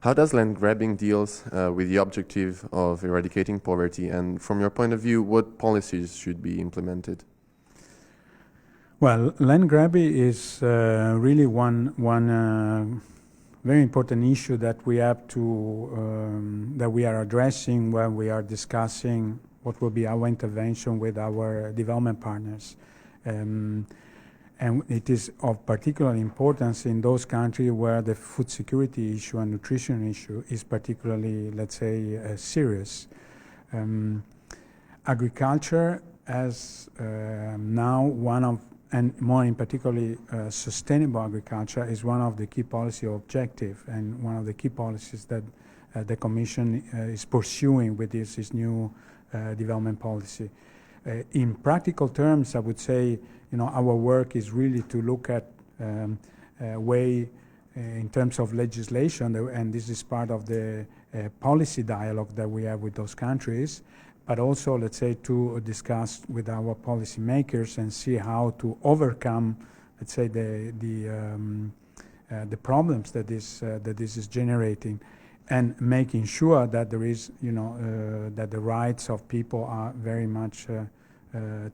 How does land grabbing deals with the objective of eradicating poverty? And from your point of view, what policies should be implemented? Well, land grabbing is really one very important issue that we have to that we are addressing when we are discussing what will be our intervention with our development partners. And it is of particular importance in those countries where the food security issue and nutrition issue is particularly, let's say, serious. Agriculture as now one of, and more in particularly sustainable agriculture is one of the key policy objectives and one of the key policies that the Commission is pursuing with this new development policy. In practical terms, I would say, our work is really to look at way in terms of legislation, and this is part of the policy dialogue that we have with those countries, but also, let's say, to discuss with our policymakers and see how to overcome, let's say, the problems that this is generating, and making sure that there is, that the rights of people are very much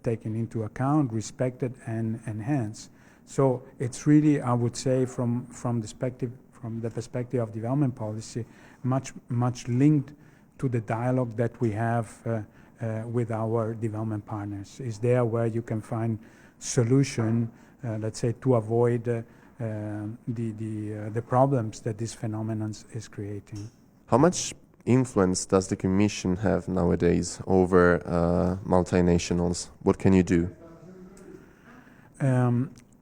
taken into account, respected, and enhanced. So it's really, I would say, from the perspective of development policy, much linked to the dialogue that we have with our development partners. Is there where you can find solution, let's say, to avoid the problems that this phenomenon is creating. How much influence does the Commission have nowadays over multinationals? What can you do?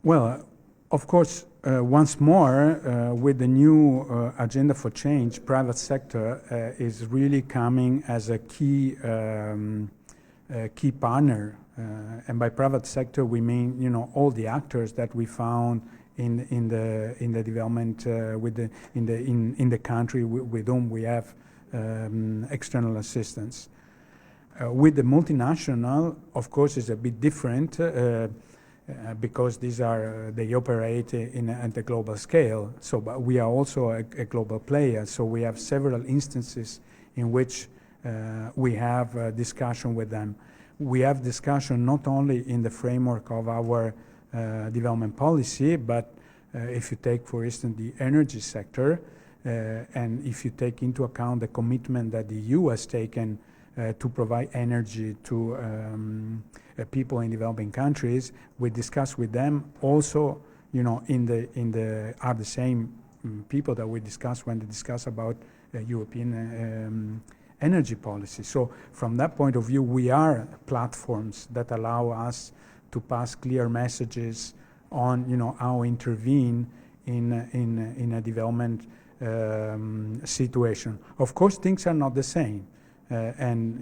Well, of course, once more, with the new agenda for change, private sector is really coming as a key partner, and by private sector we mean all the actors that we found in the development in the country with whom we have external assistance. With the multinational, of course, is a bit different because they operate at the global scale. So, but we are also a global player. So we have several instances in which we have discussion with them. We have discussion not only in the framework of our development policy, but if you take, for instance, the energy sector, and if you take into account the commitment that the EU has taken to provide energy to people in developing countries, we discuss with them also, are the same people that we discuss when they discuss about European energy policy. So from that point of view, we are platforms that allow us to pass clear messages on, how intervene in a development situation. Of course, things are not the same, and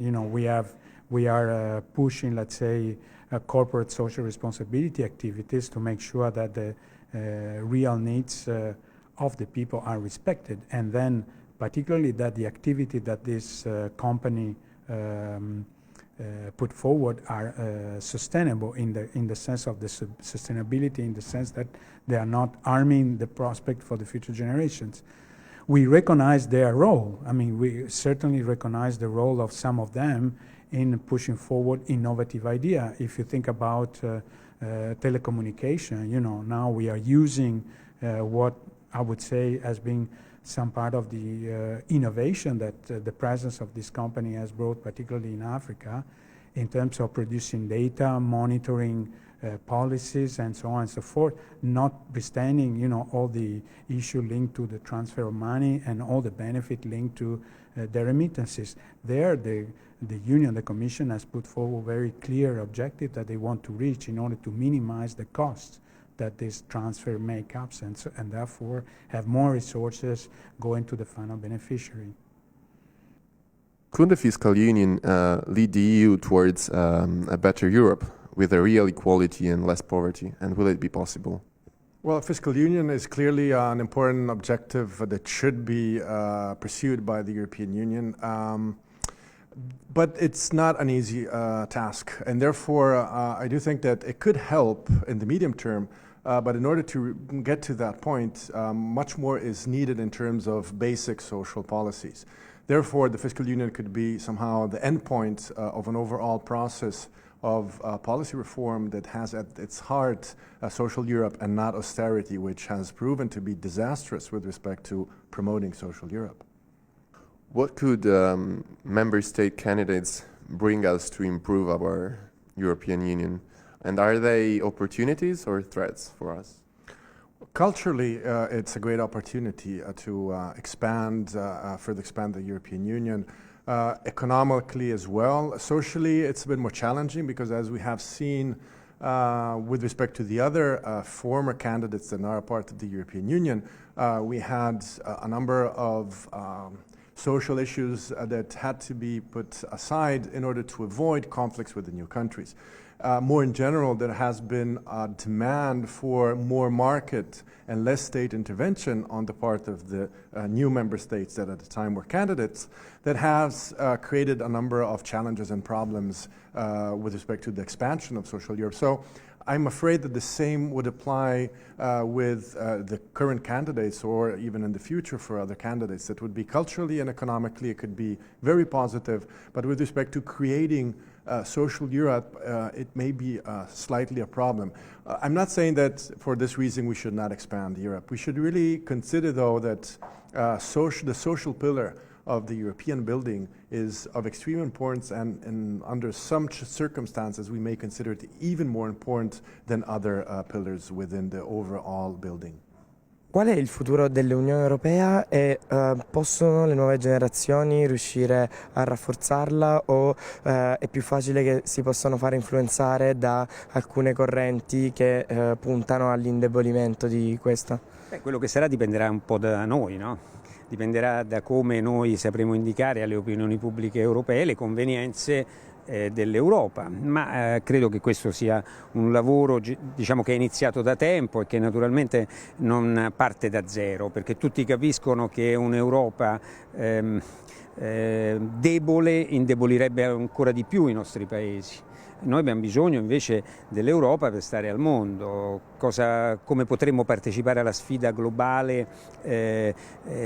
we are pushing, let's say, corporate social responsibility activities to make sure that the real needs of the people are respected, and then particularly that the activity that this company put forward are sustainable in the sense of the sustainability, in the sense that they are not harming the prospect for the future generations. We recognize their role. I mean, we certainly recognize the role of some of them in pushing forward innovative idea. If you think about telecommunication, now we are using what I would say has been some part of the innovation that the presence of this company has brought, particularly in Africa, in terms of producing data, monitoring policies, and so on and so forth, notwithstanding, all the issue linked to the transfer of money and all the benefit linked to the remittances. There, the Union, the Commission, has put forward very clear objective that they want to reach in order to minimize the costs that this transfer make up, and therefore have more resources going to the final beneficiary. Could the fiscal union lead the EU towards a better Europe with a real equality and less poverty, and will it be possible? Well, fiscal union is clearly an important objective that should be pursued by the European Union. But it's not an easy task, and therefore I do think that it could help in the medium term But in order to get to that point, much more is needed in terms of basic social policies. Therefore, the fiscal union could be somehow the endpoint of an overall process of policy reform that has at its heart social Europe and not austerity, which has proven to be disastrous with respect to promoting social Europe. What could member state candidates bring us to improve our European Union? And are they opportunities or threats for us? Culturally, it's a great opportunity to further expand the European Union. Economically as well. Socially, it's a bit more challenging because, as we have seen with respect to the other former candidates that are a part of the European Union, we had a number of social issues that had to be put aside in order to avoid conflicts with the new countries. More in general, there has been a demand for more market and less state intervention on the part of the new member states that at the time were candidates, that has created a number of challenges and problems with respect to the expansion of social Europe. So I'm afraid that the same would apply with the current candidates, or even in the future for other candidates. That would be culturally and economically, it could be very positive, but with respect to creating social Europe, it may be slightly a problem. I'm not saying that for this reason we should not expand Europe. We should really consider, though, that the social pillar of the European building is of extreme importance, and under some circumstances we may consider it even more important than other pillars within the overall building. Qual è il futuro dell'Unione Europea e possono le nuove generazioni riuscire a rafforzarla, o è più facile che si possano fare influenzare da alcune correnti che puntano all'indebolimento di questa? Quello che sarà dipenderà un po' da noi, no? Dipenderà da come noi sapremo indicare alle opinioni pubbliche europee le convenienze dell'Europa, ma credo che questo sia un lavoro, diciamo, che è iniziato da tempo e che naturalmente non parte da zero, perché tutti capiscono che un'Europa debole indebolirebbe ancora di più i nostri paesi. Noi abbiamo bisogno invece dell'Europa per stare al mondo. Come potremmo partecipare alla sfida globale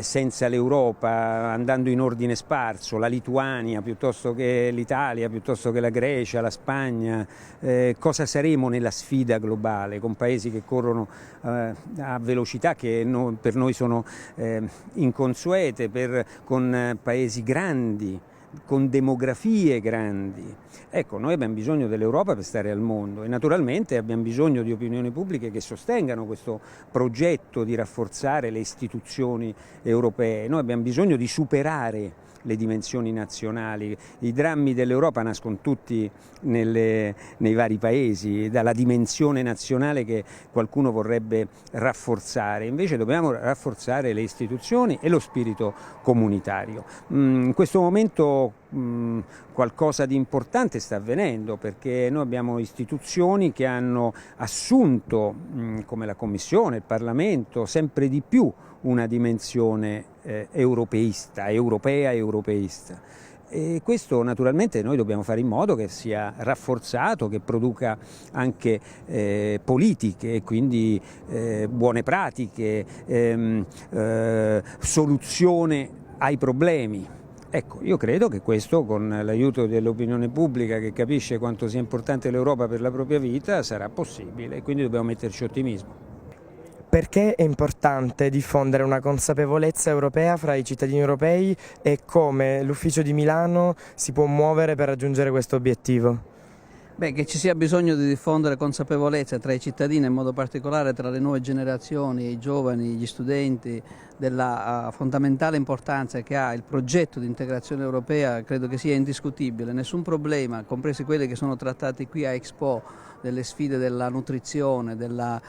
senza l'Europa, andando in ordine sparso, la Lituania piuttosto che l'Italia, piuttosto che la Grecia, la Spagna? Cosa saremo nella sfida globale con paesi che corrono a velocità che per noi sono inconsuete, con paesi grandi, con demografie grandi? Ecco, noi abbiamo bisogno dell'Europa per stare al mondo e naturalmente abbiamo bisogno di opinioni pubbliche che sostengano questo progetto di rafforzare le istituzioni europee. Noi abbiamo bisogno di superare le dimensioni nazionali. I drammi dell'Europa nascono tutti nei vari paesi, dalla dimensione nazionale che qualcuno vorrebbe rafforzare. Invece dobbiamo rafforzare le istituzioni e lo spirito comunitario. In questo momento qualcosa di importante sta avvenendo, perché noi abbiamo istituzioni che hanno assunto, come la Commissione, il Parlamento, sempre di più una dimensione europea europeista. E questo naturalmente noi dobbiamo fare in modo che sia rafforzato, che produca anche politiche e quindi buone pratiche, soluzione ai problemi. Ecco, io credo che questo, con l'aiuto dell'opinione pubblica che capisce quanto sia importante l'Europa per la propria vita, sarà possibile, e quindi dobbiamo metterci ottimismo. Perché è importante diffondere una consapevolezza europea fra i cittadini europei e come l'Ufficio di Milano si può muovere per raggiungere questo obiettivo? Che ci sia bisogno di diffondere consapevolezza tra i cittadini, in modo particolare tra le nuove generazioni, i giovani, gli studenti, della fondamentale importanza che ha il progetto di integrazione europea, credo che sia indiscutibile. Nessun problema, compresi quelli che sono trattati qui a Expo, delle sfide della nutrizione, della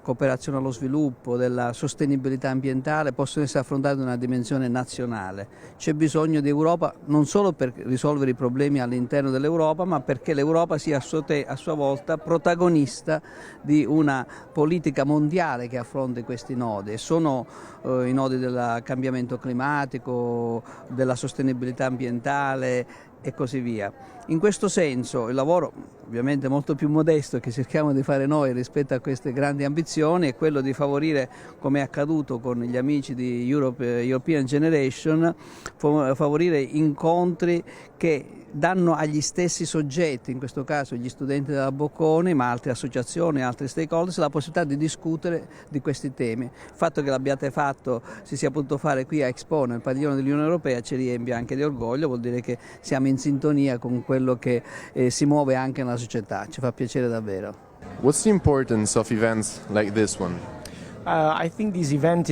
cooperazione allo sviluppo, della sostenibilità ambientale, possono essere affrontati in una dimensione nazionale. C'è bisogno di Europa non solo per risolvere i problemi all'interno dell'Europa, ma perché l'Europa sia a sua volta protagonista di una politica mondiale che affronti questi nodi. E sono i nodi del cambiamento climatico, della sostenibilità ambientale e così via. In questo senso il lavoro, ovviamente molto più modesto che cerchiamo di fare noi rispetto a queste grandi ambizioni, è quello di favorire, come è accaduto con gli amici di European Generation, favorire incontri che danno agli stessi soggetti, in questo caso gli studenti della Bocconi, ma altre associazioni, altri stakeholders, la possibilità di discutere di questi temi. Il fatto che l'abbiate fatto, si sia potuto fare qui a Expo, nel padiglione dell'Unione Europea, ci riempie anche di orgoglio, vuol dire che siamo in sintonia con quello che si muove anche nella società, ci fa piacere davvero. What's the importance of events like this one? I think this event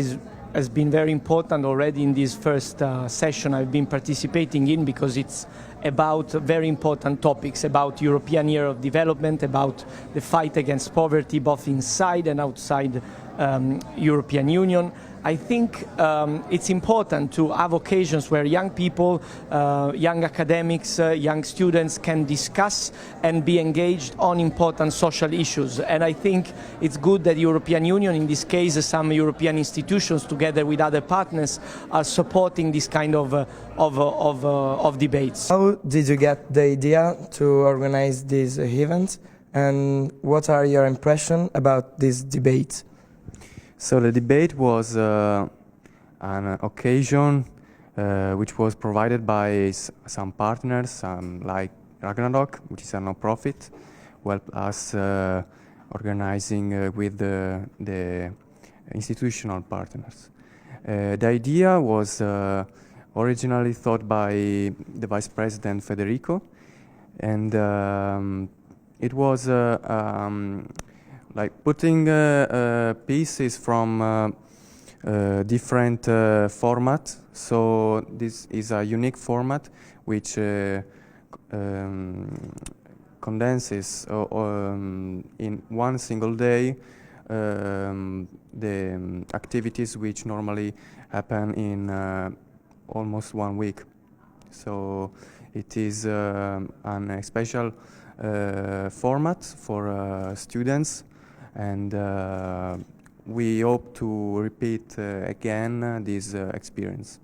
has been very important already in this first session I've been participating in, because it's about very important topics, about European Year of Development, about the fight against poverty both inside and outside European Union. I think it's important to have occasions where young people, young academics, young students can discuss and be engaged on important social issues. And I think it's good that the European Union, in this case some European institutions together with other partners, are supporting this kind of debates. How did you get the idea to organize these events, and what are your impressions about this debate? So the debate was an occasion which was provided by some partners, like Ragnarok, which is a non-profit, who helped us organizing with the institutional partners. The idea was originally thought by the Vice President Federico, and it was like putting pieces from different formats. So this is a unique format which condenses in one single day the activities which normally happen in almost 1 week. So it is a special format for students, and we hope to repeat again this experience.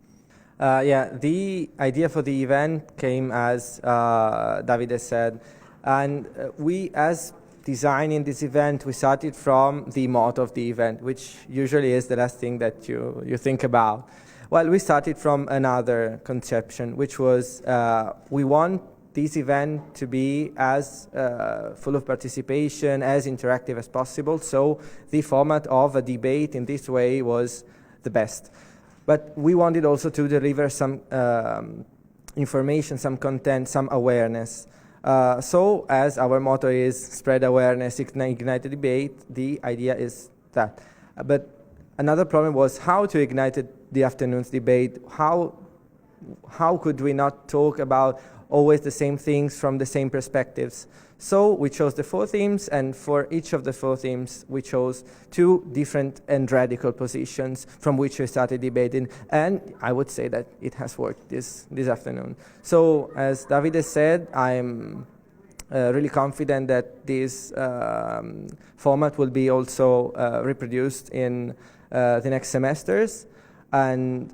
Yeah, the idea for the event came, as Davide said, and we, as designing this event, we started from the motto of the event, which usually is the last thing that you think about. Well, we started from another conception, which was we want this event to be as full of participation, as interactive as possible, so the format of a debate in this way was the best. But we wanted also to deliver some information, some content, some awareness. So as our motto is spread awareness, ignite the debate, the idea is that. But another problem was how to ignite the afternoon's debate. How could we not talk about always the same things from the same perspectives? So we chose the 4 themes, and for each of the 4 themes we chose 2 different and radical positions from which we started debating, and I would say that it has worked this afternoon. So as Davide said, I'm really confident that this format will be also reproduced in the next semesters, and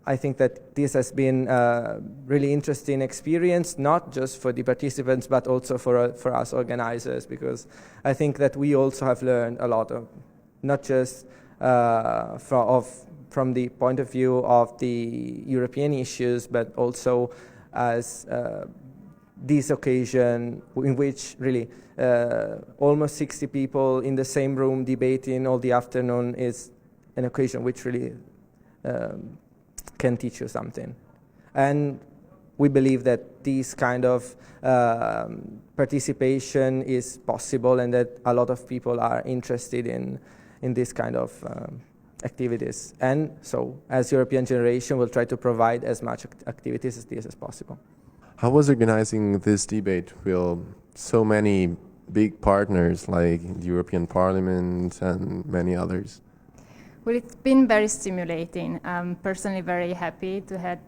I think that this has been a really interesting experience, not just for the participants, but also for us organizers, because I think that we also have learned a lot of, not just from the point of view of the European issues, but also as this occasion in which really almost 60 people in the same room debating all the afternoon is an occasion which really can teach you something. And we believe that this kind of participation is possible, and that a lot of people are interested in this kind of activities. And so as European Generation, we'll try to provide as much activities as this as possible. How was organizing this debate with so many big partners like the European Parliament and many others? Well, it's been very stimulating. I'm personally very happy to have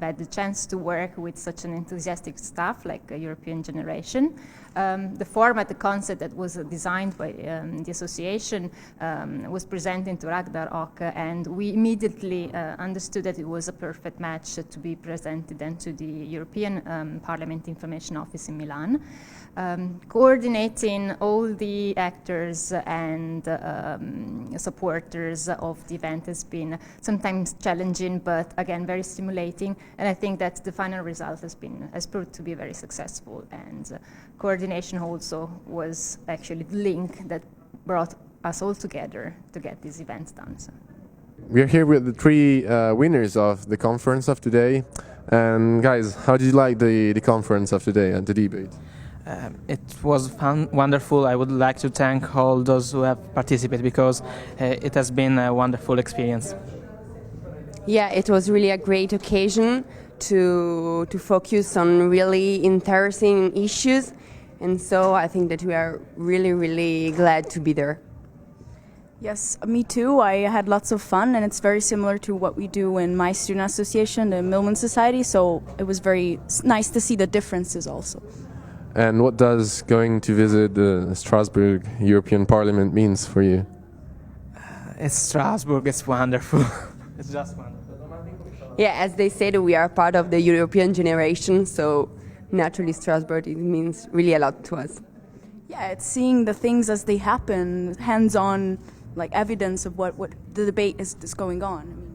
had the chance to work with such an enthusiastic staff like a European Generation. The format, the concept that was designed by the association was presented to Ragnar Ock, and we immediately understood that it was a perfect match to be presented then to the European Parliament Information Office in Milan. Coordinating all the actors and supporters of the event has been sometimes challenging, but again very stimulating, and I think that the final result has proved to be very successful, and coordination also was actually the link that brought us all together to get these events done. So. We are here with the three winners of the conference of today. And guys, how did you like the conference of today and the debate? It was fun, wonderful. I would like to thank all those who have participated because it has been a wonderful experience. Yeah, it was really a great occasion to focus on really interesting issues, and so I think that we are really glad to be there. Yes, me too. I had lots of fun, and it's very similar to what we do in my student association, the Millman Society, so it was very nice to see the differences also. And what does going to visit the Strasbourg European Parliament means for you? It's Strasbourg, it's wonderful. It's just wonderful. Yeah, as they said, we are part of the European generation, so naturally Strasbourg, it means really a lot to us. Yeah, it's seeing the things as they happen, hands-on, like evidence of what the debate is going on. I mean,